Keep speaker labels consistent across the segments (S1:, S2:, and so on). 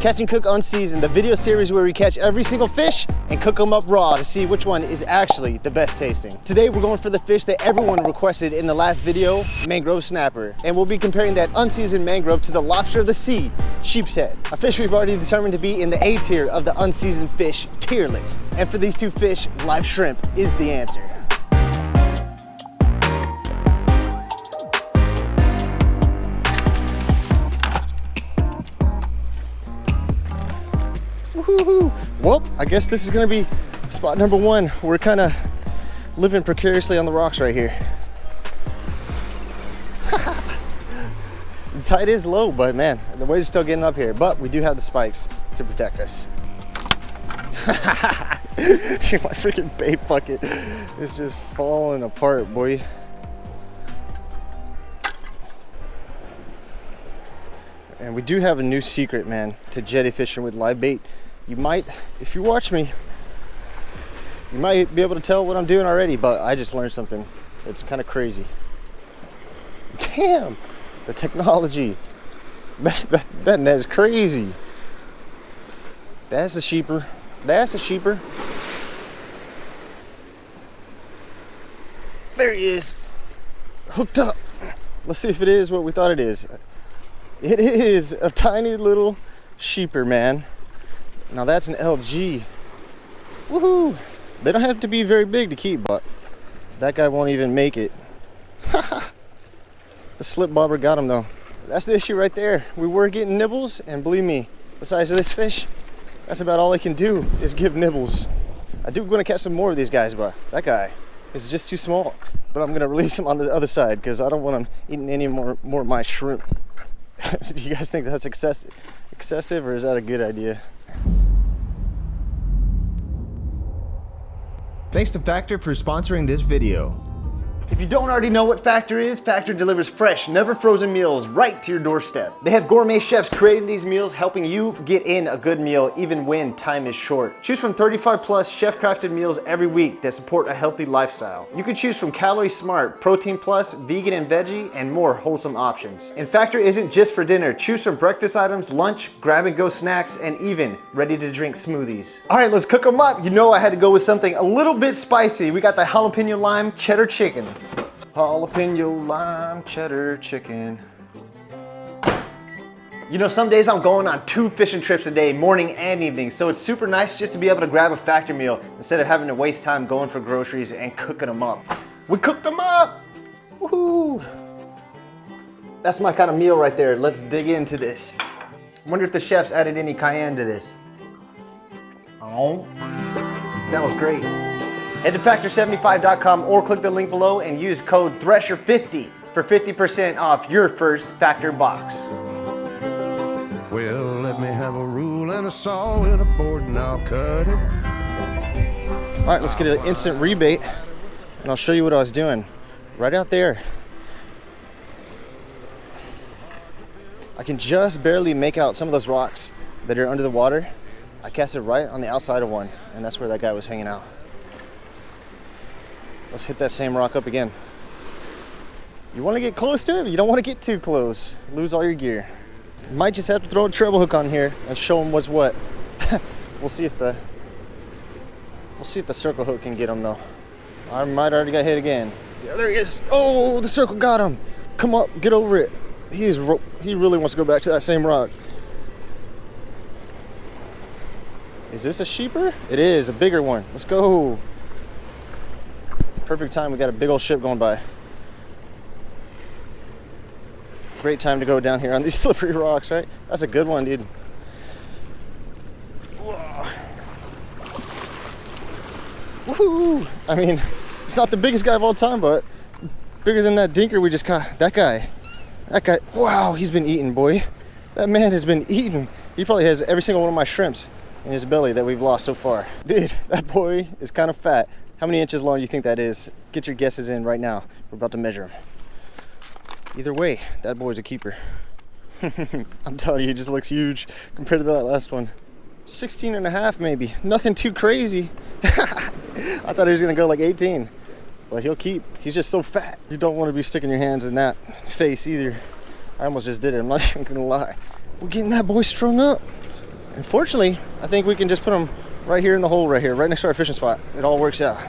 S1: Catch and Cook Unseasoned, the video series where we catch every single fish and cook them up raw to see which one is actually the best tasting. Today we're going for the fish that everyone requested in the last video, mangrove snapper. And we'll be comparing that unseasoned mangrove to the lobster of the sea, sheep's head. A fish we've already determined to be in the A tier of the unseasoned fish tier list. And for these two fish, live shrimp is the answer. Well, I guess this is gonna be spot number one. We're kind of living precariously on the rocks right here. The tide is low, but man, the waves are still getting up here. But we do have the spikes to protect us. My freaking bait bucket is just falling apart, boy. And we do have a new secret, man, to jetty fishing with live bait. You might, if you watch me, you might be able to tell what I'm doing already, but I just learned something. It's kind of crazy. Damn, the technology. That net is crazy. That's a sheeper. That's a sheeper. There he is, hooked up. Let's see if it is what we thought it is. It is a tiny little sheeper, man. Now that's an LG. Woohoo! They don't have to be very big to keep, but that guy won't even make it. The slip bobber got him though. That's the issue right there. We were getting nibbles, and believe me, the size of this fish, that's about all I can do is give nibbles. I do want to catch some more of these guys, but that guy is just too small. But I'm gonna release him on the other side because I don't want him eating any more of my shrimp. Do you guys think that's excessive, or is that a good idea?
S2: Thanks to Factor for sponsoring this video.
S1: If you don't already know what Factor is, Factor delivers fresh, never frozen meals right to your doorstep. They have gourmet chefs creating these meals, helping you get in a good meal even when time is short. Choose from 35 plus chef-crafted meals every week that support a healthy lifestyle. You can choose from Calorie Smart, Protein Plus, vegan and veggie, and more wholesome options. And Factor isn't just for dinner. Choose from breakfast items, lunch, grab-and-go snacks, and even ready-to-drink smoothies. All right, let's cook them up. You know I had to go with something a little bit spicy. We got the jalapeno lime cheddar chicken. Jalapeno lime cheddar chicken. You know, some days I'm going on 2 fishing trips a day, morning and evening, so it's super nice just to be able to grab a Factor meal instead of having to waste time going for groceries and cooking them up. We cooked them up! Woohoo! That's my kind of meal right there. Let's dig into this. I wonder if the chefs added any cayenne to this. Oh, that was great. Head to factor75.com or click the link below and use code THRESHER50 for 50% off your first Factor box.
S3: Well, let me have a rule and a saw and a board and I'll cut it.
S1: All right, let's get an instant rebait and I'll show you what I was doing. Right out there, I can just barely make out some of those rocks that are under the water. I cast it right on the outside of one, and that's where that guy was hanging out. Let's hit that same rock up again. You want to get close to it, but you don't want to get too close. Lose all your gear. You might just have to throw a treble hook on here and show them what's what. We'll see if the circle hook can get him though. I might already got hit again. Yeah, there he is. Oh, the circle got him. Come up, get over it. He really wants to go back to that same rock. Is this a sheeper? It is, a bigger one. Let's go. Perfect time, we got a big old ship going by. Great time to go down here on these slippery rocks, right? That's a good one, dude. Woohoo! I mean, it's not the biggest guy of all time, but bigger than that dinker we just caught. That guy, wow, he's been eating, boy. That man has been eating. He probably has every single one of my shrimps in his belly that we've lost so far. Dude, that boy is kind of fat. How many inches long do you think that is? Get your guesses in right now. We're about to measure him. Either way, that boy's a keeper. I'm telling you, he just looks huge compared to that last one. 16 and a half maybe. Nothing too crazy. I thought he was gonna go like 18. But he'll keep. He's just so fat. You don't want to be sticking your hands in that face either. I almost just did it, I'm not even gonna lie. We're getting that boy strung up. Unfortunately, I think we can just put them right here in the hole right here, right next to our fishing spot. It all works out.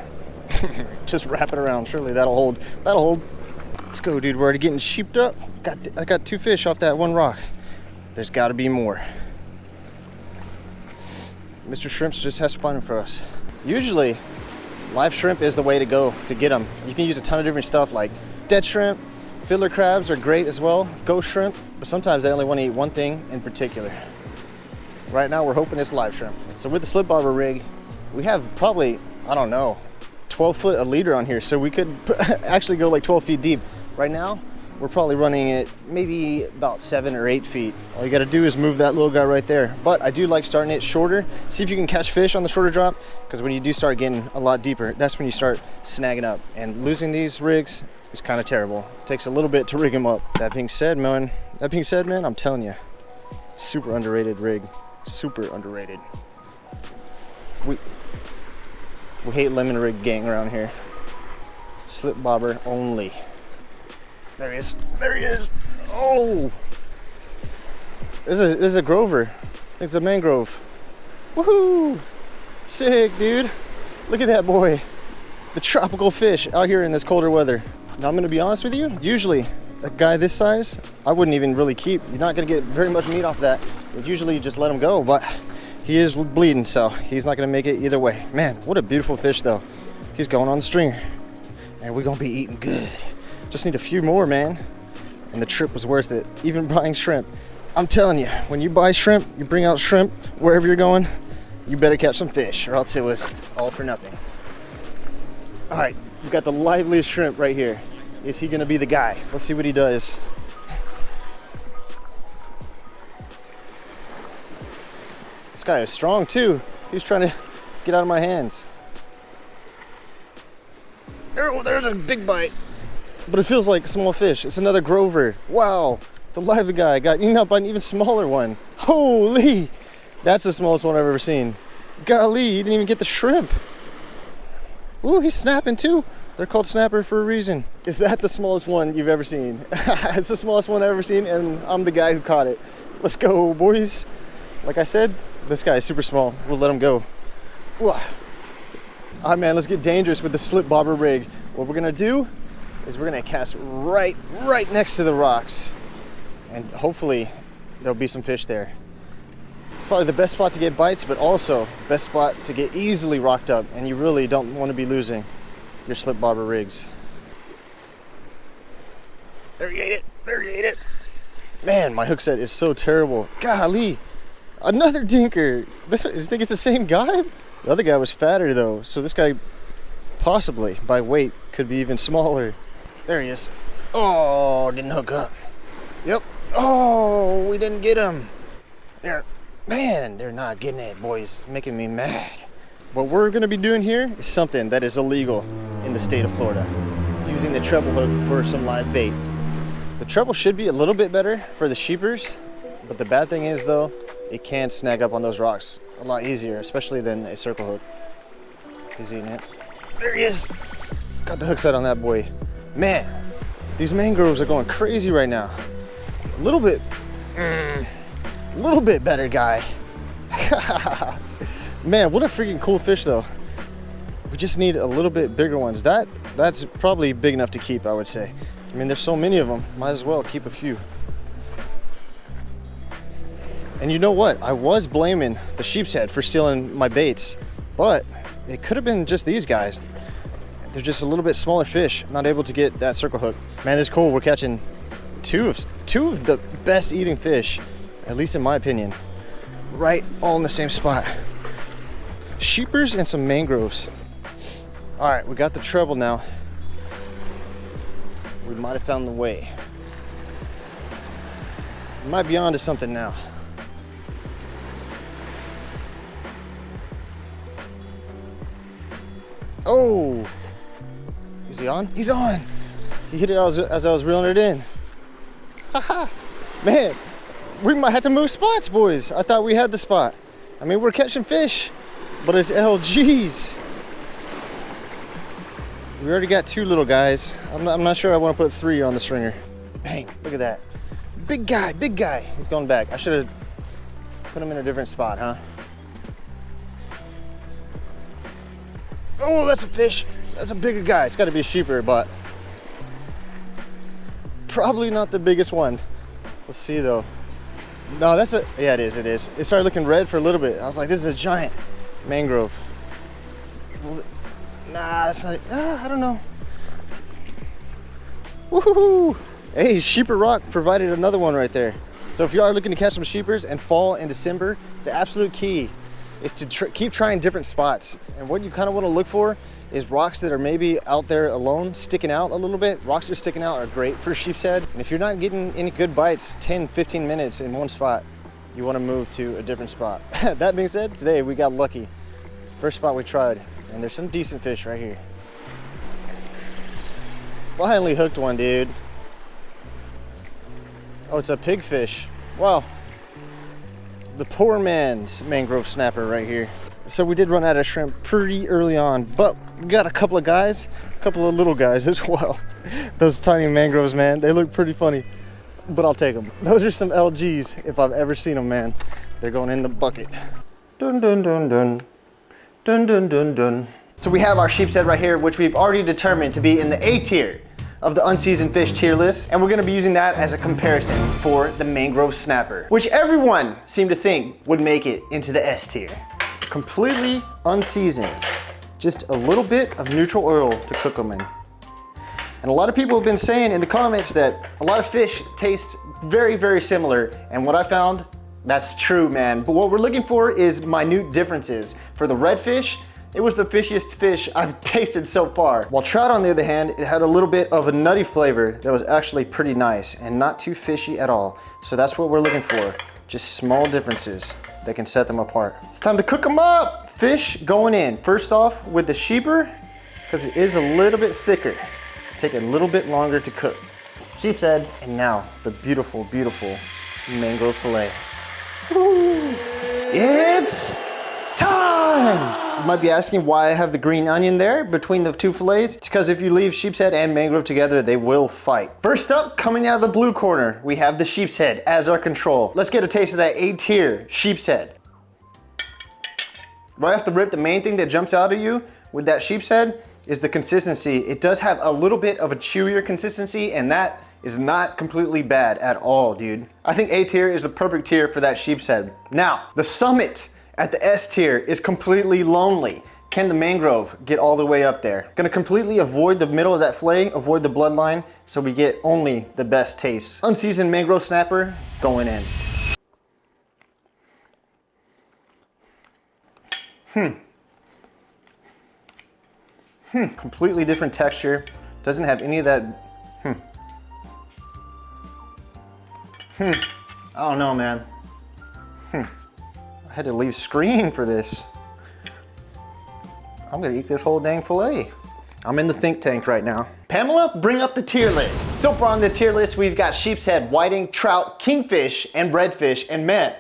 S1: Just wrap it around. Surely that'll hold. That'll hold. Let's go, dude. We're already getting sheeped up. I got 2 fish off that one rock. There's got to be more. Mr. Shrimps just has to find them for us. Usually, live shrimp is the way to go to get them. You can use a ton of different stuff like dead shrimp, fiddler crabs are great as well, ghost shrimp, but sometimes they only want to eat one thing in particular. Right now we're hoping it's live shrimp. So with the slip bobber rig, we have probably, I don't know, 12 foot a leader on here, so we could actually go like 12 feet deep. Right now, we're probably running it maybe about 7 or 8 feet. All you gotta do is move that little guy right there. But I do like starting it shorter. See if you can catch fish on the shorter drop, because when you do start getting a lot deeper, that's when you start snagging up. And losing these rigs is kind of terrible. It takes a little bit to rig them up. That being said, man, I'm telling you, super underrated rig. Super underrated. We hate lemon rig gang around here. Slip bobber only. There he is. There he is. Oh! This is a Grover. It's a mangrove. Woohoo! Sick, dude. Look at that boy. The tropical fish out here in this colder weather. Now I'm gonna be honest with you. Usually, a guy this size, I wouldn't even really keep. You're not gonna get very much meat off that. Usually you just let him go, but he is bleeding, so he's not gonna make it either way. Man, what a beautiful fish though. He's going on the stringer, and we're gonna be eating good. Just need a few more, man. And the trip was worth it. Even buying shrimp. I'm telling you, when you buy shrimp, you bring out shrimp wherever you're going, you better catch some fish, or else it was all for nothing. All right, we've got the liveliest shrimp right here. Is he gonna be the guy? Let's see what he does. This guy is strong too. He's trying to get out of my hands. There's a big bite. But it feels like a small fish. It's another Grover. Wow. The lively guy got eaten up by an even smaller one. Holy. That's the smallest one I've ever seen. Golly, he didn't even get the shrimp. Ooh, he's snapping too. They're called snapper for a reason. Is that the smallest one you've ever seen? It's the smallest one I've ever seen, and I'm the guy who caught it. Let's go, boys. Like I said, this guy is super small. We'll let him go. Ooh. All right, man, let's get dangerous with the slip bobber rig. What we're gonna do is we're gonna cast right next to the rocks, and hopefully there'll be some fish there. Probably the best spot to get bites, but also best spot to get easily rocked up, and you really don't want to be losing your slip bobber rigs. There he ate it. There he ate it. Man, my hook set is so terrible. Golly, another dinker. You think it's the same guy? The other guy was fatter though, so this guy possibly by weight could be even smaller. There he is. Oh, didn't hook up. Yep. Oh, we didn't get him. There. Man, they're not getting it, boys. Making me mad. What we're gonna be doing here is something that is illegal in the state of Florida. Using the treble hook for some live bait. The treble should be a little bit better for the sheepers, but the bad thing is though, it can snag up on those rocks a lot easier, especially than a circle hook. He's eating it. There he is. Got the hook set on that boy. Man, these mangroves are going crazy right now. A little bit better, guy. Man, what a freaking cool fish though. We just need a little bit bigger ones. That's probably big enough to keep, I would say. I mean, there's so many of them, might as well keep a few. And you know what? I was blaming the sheep's head for stealing my baits, but it could have been just these guys. They're just a little bit smaller fish, not able to get that circle hook. Man, this is cool. We're catching two of the best eating fish, at least in my opinion, right all in the same spot. Sheepers and some mangroves. All right, we got the treble now. We might have found the way. We might be on to something now. Oh, is he on? He's on. He hit it as I was reeling it in. Haha, man, we might have to move spots, boys. I thought we had the spot. I mean, we're catching fish, but it's LGs. We already got two little guys. I'm not sure I want to put three on the stringer. Bang, look at that. Big guy, big guy. He's going back. I should have Put them in a different spot, huh? Oh, that's a fish. That's a bigger guy. It's gotta be a sheeper, but probably not the biggest one. Let's see though. No, that's a, yeah, it is, it is. It started looking red for a little bit. I was like, this is a giant mangrove. Well, nah, that's not, I don't know. Woohoo! Hey, Sheeper Rock provided another one right there. So if you are looking to catch some sheepers in fall and December, the absolute key is to keep trying different spots. And what you kind of want to look for is rocks that are maybe out there alone, sticking out a little bit. Rocks that are sticking out are great for sheep's head. And if you're not getting any good bites, 10, 15 minutes in one spot, you want to move to a different spot. That being said, today we got lucky. First spot we tried, and there's some decent fish right here. Finally hooked one, dude. Oh, it's a pigfish. Wow. The poor man's mangrove snapper right here. So we did run out of shrimp pretty early on, but we got a couple of guys, a couple of little guys as well. Those tiny mangroves, man, they look pretty funny, but I'll take them. Those are some LGs if I've ever seen them, man. They're going in the bucket. Dun, dun, dun, dun. Dun, dun, dun, dun. So we have our sheep's head right here, which we've already determined to be in the A tier of the unseasoned fish tier list, and we're gonna be using that as a comparison for the mangrove snapper, which everyone seemed to think would make it into the S tier. Completely unseasoned, just a little bit of neutral oil to cook them in. And a lot of people have been saying in the comments that a lot of fish taste very, very similar, and what I found, that's true, man. But what we're looking for is minute differences. For the redfish, it was the fishiest fish I've tasted so far. While trout, on the other hand, it had a little bit of a nutty flavor that was actually pretty nice and not too fishy at all. So that's what we're looking for, just small differences that can set them apart. It's time to cook them up. Fish going in. First off with the sheeper, because it is a little bit thicker. Take a little bit longer to cook. Sheep's head, and now the beautiful, beautiful mangrove fillet. Woo. It's time! You might be asking why I have the green onion there between the two fillets. It's because if you leave sheep's head and mangrove together, they will fight. First up, coming out of the blue corner, we have the sheep's head as our control. Let's get a taste of that A tier sheep's head. Right off the rip, the main thing that jumps out at you with that sheep's head is the consistency. It does have a little bit of a chewier consistency, and that is not completely bad at all, dude. I think A tier is the perfect tier for that sheep's head. Now, the summit at the S tier is completely lonely. Can the mangrove get all the way up there? Gonna completely avoid the middle of that fillet, avoid the bloodline, so we get only the best taste. Unseasoned mangrove snapper going in. Completely different texture. Doesn't have any of that. I don't know, man. I had to leave screen for this. I'm gonna eat this whole dang fillet. I'm in the think tank right now. Pamela, bring up the tier list. So far on the tier list, we've got sheep's head, whiting, trout, kingfish, and redfish. And man,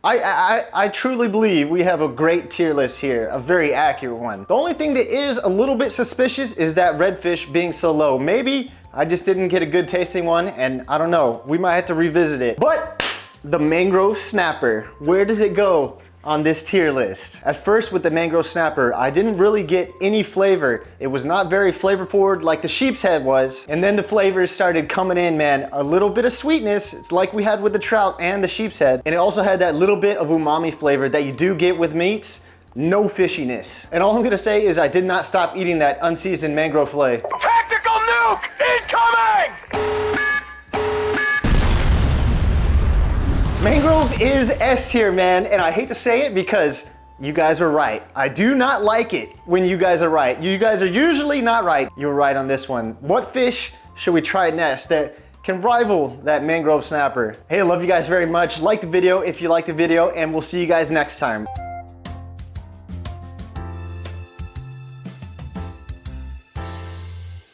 S1: I truly believe we have a great tier list here, a very accurate one. The only thing that is a little bit suspicious is that redfish being so low. Maybe I just didn't get a good tasting one, and I don't know, we might have to revisit it. But the mangrove snapper, where does it go on this tier list? At first with the mangrove snapper, I didn't really get any flavor. It was not very flavor forward like the sheep's head was. And then the flavors started coming in, man. A little bit of sweetness, it's like we had with the trout and the sheep's head. And it also had that little bit of umami flavor that you do get with meats. No fishiness. And all I'm gonna say is I did not stop eating that unseasoned mangrove fillet.
S4: Tactical nuke incoming!
S1: Mangrove is S tier, man, and I hate to say it because you guys are right. I do not like it when you guys are right. You guys are usually not right. You're right on this one. What fish should we try next that can rival that mangrove snapper? Hey, I love you guys very much. Like the video if you like the video, and we'll see you guys next time.